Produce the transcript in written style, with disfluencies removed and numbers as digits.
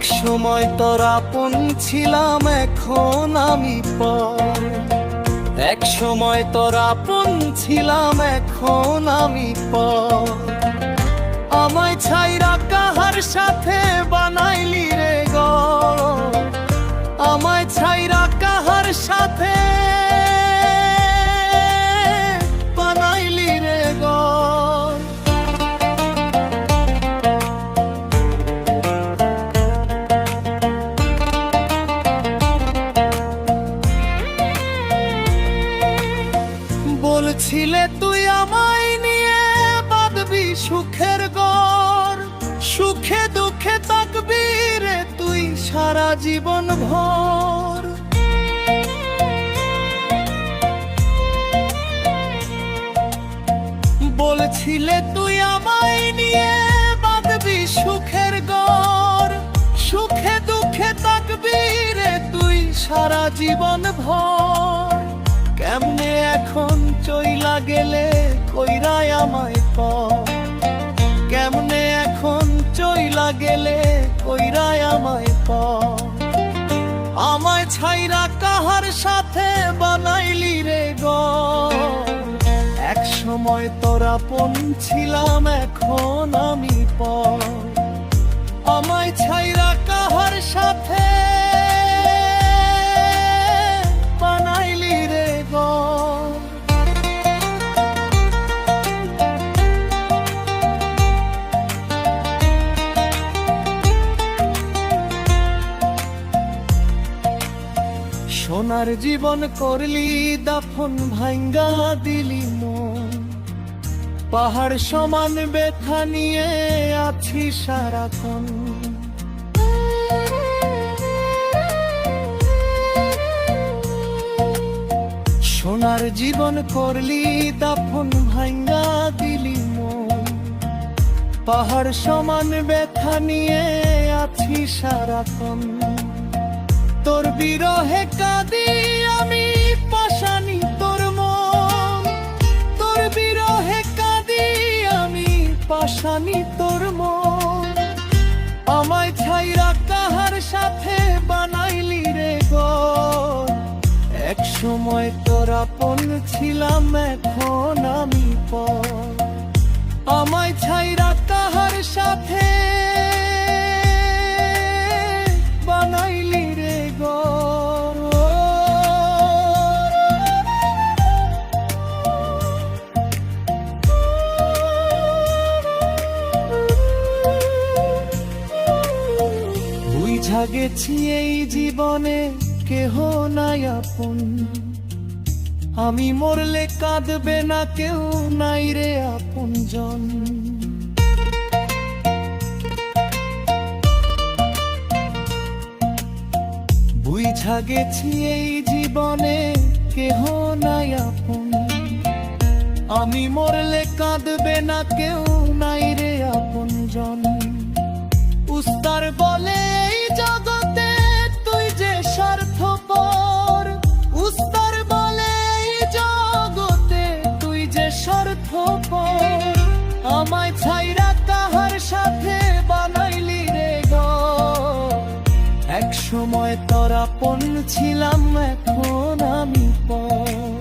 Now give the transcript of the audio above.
এক সময় তোর আপন ছিলাম, এখন আমি পর। এক সময় তোর আপন ছিলাম, এখন আমি পর। আমায় ছাইরা কাহার সাথে বানাইলি রে ঘর, আমায় ছাইরা কাহার সাথে বানাইলি রে ঘর। বলছিলে তুই আমায় নিয়ে বাঁধবি সুখের ঘর, সুখে দুঃখে থাকবি রে তুই সারা জীবন ভর। বলছিলে তুই আমায় নিয়ে বাঁধবি সুখের ঘর, সুখে দুঃখে থাকবি রে তুই সারা জীবন ভর। কেমনে এখন চইলা গেলে কইরাই আমায় পর, কেমনে এখন চইলা গেলে কইরাই আমায় পর। আমায় ছাইরা কাহার সাথে বানাইলি রে ঘর, এক সময় তোর আপন ছিলাম, এখন আমি পর। আমায় ছাইরা কাহার সাথে বানাইলি রে ঘর। সোনার জীবন করলি দাফন, ভাঙ্গা দিলি মন। পাহাড় সমান ব্যথা নিয়ে আছি সারাক্ষণ। সোনার জীবন করলি দাফন, ভাঙ্গা দিলি মন। পাহাড় সমান ব্যথা নিয়ে আছি সারাক্ষণ। তোর বিরহে কাঁদি আমি পাশানি তোর মন, তোর বিরহে কাঁদি আমি পাশানি তোর মন। আমায় ছাইরা কাহার সাথে বানাইলি রে ঘর, এক সময় তোর আপন ছিলাম, এখন আমি পর। আমায় ছাইরা কাহার সাথে বানাইলি রে ঘর। বুঝা গেছি এই জীবনে কেহ নাই আপন, আমি মরলে কাঁদবে না কেউ, নাই রে আপনজন। বুঝা গেছি এই জীবনে কেহ নাই আপন, আমি মরলে কাঁদবে না কেউ, নাই রে আপনজন। উস্তার বলে এই জগতে তুই যে স্বার্থপর, উস্তার বলে এই জগতে তুই যে স্বার্থপর। আমায় ছাইরা কাহার সাথে বানাইলি রে ঘর, এক সময় তোর আপন ছিলাম, এখন আমি পর।